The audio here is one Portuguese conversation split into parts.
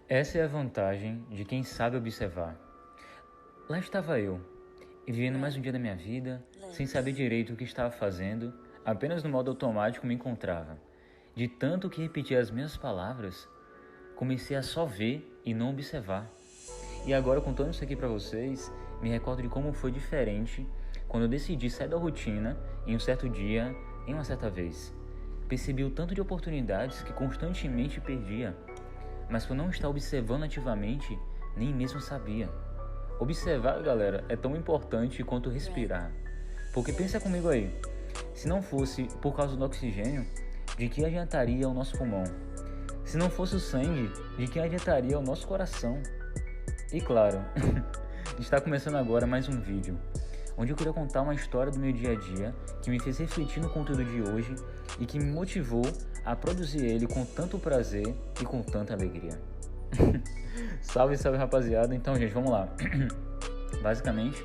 Essa é a vantagem de quem sabe observar. Lá estava eu, vivendo mais um dia da minha vida, sem saber direito o que estava fazendo, apenas no modo automático me encontrava. De tanto que repetia as mesmas palavras, comecei a só ver e não observar. E agora, contando isso aqui pra vocês, me recordo de como foi diferente quando eu decidi sair da rotina em um certo dia, em uma certa vez. Percebi o tanto de oportunidades que constantemente perdia, mas por não estar observando ativamente, nem mesmo sabia. Observar, galera, é tão importante quanto respirar. Porque pensa comigo aí, se não fosse por causa do oxigênio, de que adiantaria o nosso pulmão? Se não fosse o sangue, de que adiantaria o nosso coração? E claro, está começando agora mais um vídeo, onde eu queria contar uma história do meu dia a dia que me fez refletir no conteúdo de hoje e que me motivou a produzir ele com tanto prazer e com tanta alegria. Salve, salve rapaziada, então gente, vamos lá. Basicamente,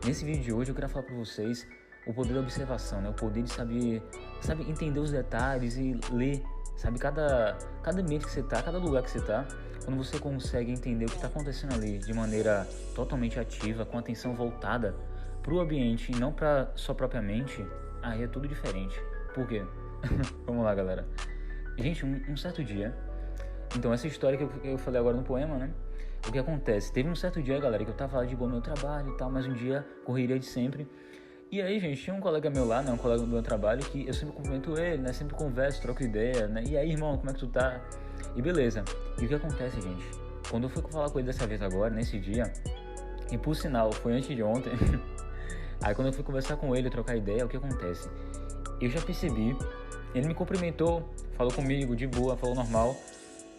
nesse vídeo de hoje eu queria falar para vocês o poder da observação, né? O poder de saber entender os detalhes e ler, sabe, cada ambiente que você tá, cada lugar que você tá. Quando você consegue entender o que está acontecendo ali de maneira totalmente ativa, com atenção voltada para o ambiente e não para sua própria mente, aí é tudo diferente. Por quê? Vamos lá, galera. Gente, um certo dia, então essa história que eu falei agora no poema, né? O que acontece? Teve um certo dia, galera, que eu tava lá de boa no meu trabalho e tal, mas um dia, correria de sempre. E aí, gente, tinha um colega meu lá, né? Um colega do meu trabalho, que eu sempre cumprimento ele, né? Sempre converso, troco ideia, né? E aí, irmão, como é que tu tá? E beleza. E o que acontece, gente? Quando eu fui falar com ele dessa vez agora, nesse dia, e por sinal, foi antes de ontem, aí quando eu fui conversar com ele, trocar ideia, o que acontece? Eu já percebi, ele me cumprimentou, falou comigo de boa, falou normal,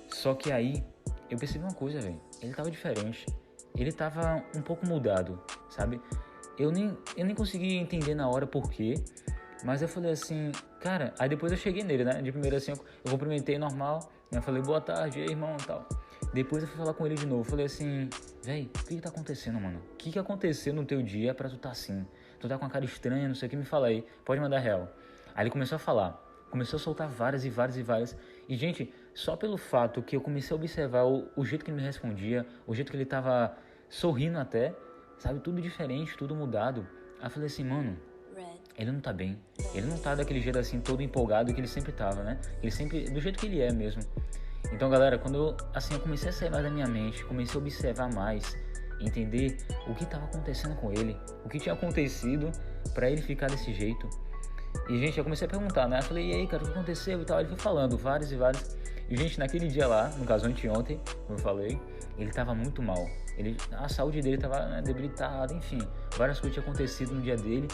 só que aí eu percebi uma coisa, velho. Ele tava diferente. Ele tava um pouco mudado, sabe? Eu nem consegui entender na hora por quê, mas eu falei assim, cara, aí depois eu cheguei nele, né? De primeiro assim, eu cumprimentei normal, né? Falei, boa tarde, aí, irmão, e tal. Depois eu fui falar com ele de novo, falei assim, véi, o que tá acontecendo, mano? O que aconteceu no teu dia pra tu tá assim? Tu tá com uma cara estranha, não sei o que, me fala aí, pode mandar real. Aí ele começou a falar, começou a soltar várias. E, gente, só pelo fato que eu comecei a observar o jeito que ele me respondia, o jeito que ele tava sorrindo até, sabe, tudo diferente, tudo mudado. Aí eu falei assim, mano, ele não tá bem. Ele não tá daquele jeito assim, todo empolgado que ele sempre tava, né? Ele sempre, do jeito que ele é mesmo. Então, galera, quando eu comecei a sair mais da minha mente, comecei a observar mais, entender o que tava acontecendo com ele, o que tinha acontecido pra ele ficar desse jeito. E, gente, eu comecei a perguntar, né? Eu falei, e aí, cara, o que aconteceu e tal? Ele foi falando várias. E, gente, naquele dia lá, no caso anteontem, como eu falei, ele tava muito mal. A saúde dele tava, né, debilitada, enfim. Várias coisas tinham acontecido no dia dele.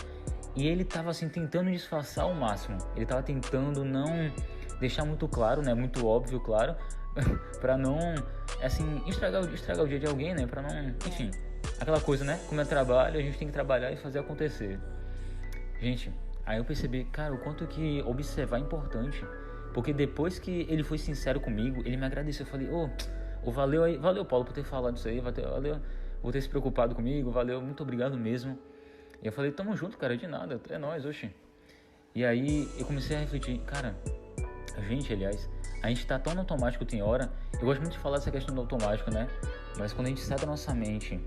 E ele tava, assim, tentando disfarçar ao máximo. Ele tava tentando não deixar muito claro, né? Muito óbvio, claro. Pra não, assim, estragar o dia de alguém, né? Pra não, enfim. Aquela coisa, né? Como é trabalho, a gente tem que trabalhar e fazer acontecer. Gente, aí eu percebi, cara, o quanto que observar é importante. Porque depois que ele foi sincero comigo, ele me agradeceu. Eu falei, valeu aí, valeu, Paulo, por ter falado isso aí, valeu por ter se preocupado comigo, valeu, muito obrigado mesmo. E eu falei, tamo junto, cara, de nada, é nóis, oxi. E aí eu comecei a refletir, cara, a gente tá tão no automático tem hora. Eu gosto muito de falar dessa questão do automático, né? Mas quando a gente sai da nossa mente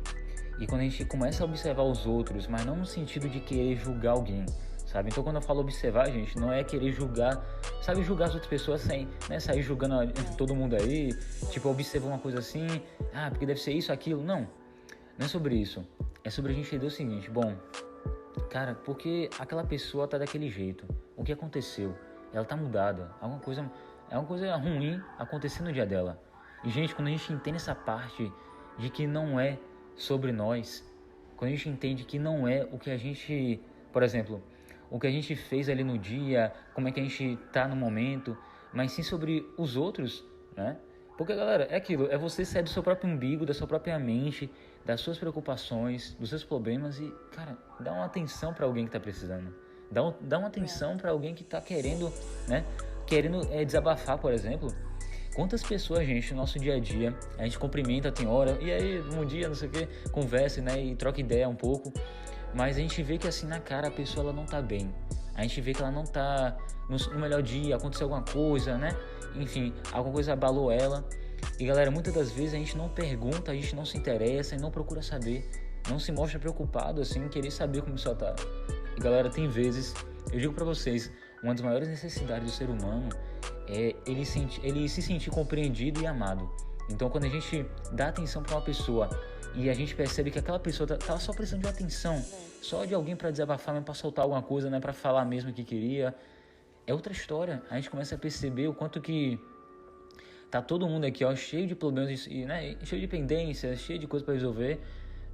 e quando a gente começa a observar os outros, mas não no sentido de querer julgar alguém, sabe? Então quando eu falo observar, gente, não é querer julgar, sabe, julgar as outras pessoas sem, né, sair julgando todo mundo aí, tipo, observar uma coisa assim, porque deve ser isso, aquilo, não é sobre isso, é sobre a gente entender o seguinte, bom, cara, porque aquela pessoa tá daquele jeito, o que aconteceu? Ela tá mudada, alguma coisa ruim acontecendo no dia dela. E, gente, quando a gente entende essa parte de que não é sobre nós, quando a gente entende que não é o que a gente, por exemplo, o que a gente fez ali no dia, como é que a gente tá no momento, mas sim sobre os outros, né? Porque, galera, é aquilo, é você sair do seu próprio umbigo, da sua própria mente, das suas preocupações, dos seus problemas e, cara, dá uma atenção pra alguém que tá precisando. Dá uma atenção pra alguém que tá querendo, né? Querendo desabafar, por exemplo. Quantas pessoas, gente, no nosso dia a dia, a gente cumprimenta, tem hora, e aí, bom dia, não sei o que, conversa, né, e troca ideia um pouco, mas a gente vê que assim, na cara, a pessoa ela não tá bem, a gente vê que ela não tá no melhor dia, aconteceu alguma coisa, né, enfim, alguma coisa abalou ela, E galera, muitas das vezes a gente não pergunta, a gente não se interessa e não procura saber, não se mostra preocupado assim em querer saber como a pessoa tá. E galera, tem vezes, eu digo pra vocês, uma das maiores necessidades do ser humano é ele se sentir compreendido e amado. Então quando a gente dá atenção pra uma pessoa e a gente percebe que aquela pessoa tá só precisando de atenção, só de alguém pra desabafar, mesmo pra soltar alguma coisa, né, pra falar mesmo o que queria, é outra história. A gente começa a perceber o quanto que tá todo mundo aqui, ó, cheio de problemas, né, cheio de pendências, cheio de coisa para resolver,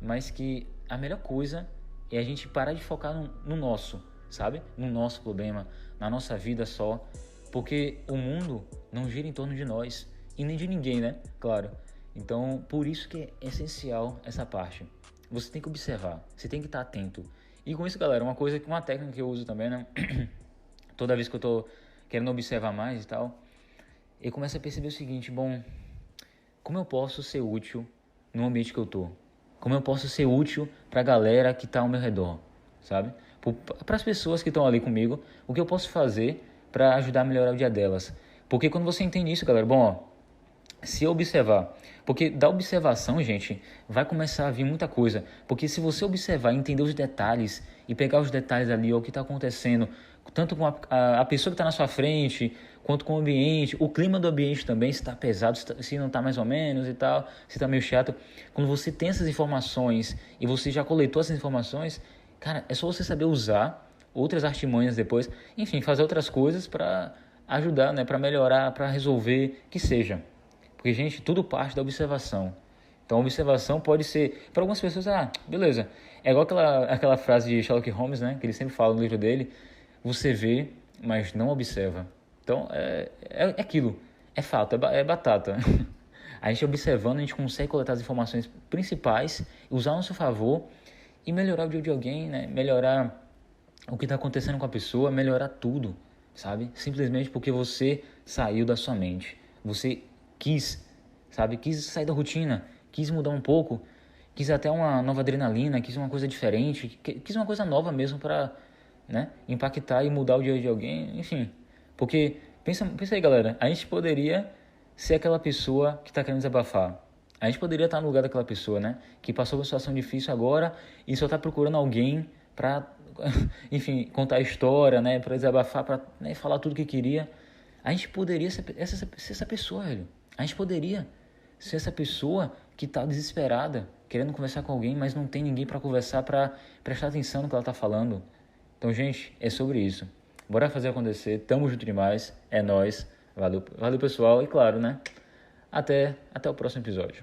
mas que a melhor coisa é a gente parar de focar no nosso, sabe? No nosso problema, na nossa vida só, porque o mundo não gira em torno de nós e nem de ninguém, né? Claro. Então, por isso que é essencial essa parte. Você tem que observar, você tem que estar atento. E com isso, galera, uma técnica que eu uso também, né? Toda vez que eu tô querendo observar mais e tal, eu começo a perceber o seguinte: bom, como eu posso ser útil no ambiente que eu tô? Como eu posso ser útil para a galera que está ao meu redor, sabe? Para as pessoas que estão ali comigo, o que eu posso fazer para ajudar a melhorar o dia delas? Porque quando você entende isso, galera, bom, ó, se observar, porque da observação, gente, vai começar a vir muita coisa. Porque se você observar, entender os detalhes e pegar os detalhes ali, ó, o que está acontecendo, tanto com a pessoa que está na sua frente, quanto com o ambiente, o clima do ambiente também, se está pesado, se não está mais ou menos e tal, se está meio chato. Quando você tem essas informações e você já coletou essas informações, cara, é só você saber usar outras artimanhas depois, enfim, fazer outras coisas para ajudar, né, para melhorar, para resolver, que seja. Porque, gente, tudo parte da observação. Então, a observação pode ser... Para algumas pessoas, beleza. É igual aquela frase de Sherlock Holmes, né? Que ele sempre fala no livro dele. Você vê, mas não observa. Então, é aquilo. É fato, é batata. A gente observando, a gente consegue coletar as informações principais, usar a nosso favor e melhorar o dia de alguém, né? Melhorar o que está acontecendo com a pessoa, melhorar tudo, sabe? Simplesmente porque você saiu da sua mente. Você quis sair da rotina, quis mudar um pouco, quis até uma nova adrenalina, quis uma coisa diferente, quis uma coisa nova mesmo para, né, impactar e mudar o dia de alguém, enfim. Porque, pensa aí, galera, a gente poderia ser aquela pessoa que está querendo desabafar. A gente poderia estar no lugar daquela pessoa, né, que passou por uma situação difícil agora e só está procurando alguém para, enfim, contar a história, né, para desabafar, para, né, falar tudo o que queria. A gente poderia ser essa pessoa, velho. A gente poderia ser essa pessoa que está desesperada, querendo conversar com alguém, mas não tem ninguém para conversar, para prestar atenção no que ela está falando. Então, gente, é sobre isso. Bora fazer acontecer. Tamo junto demais. É nóis. Valeu, pessoal. E claro, né? Até o próximo episódio.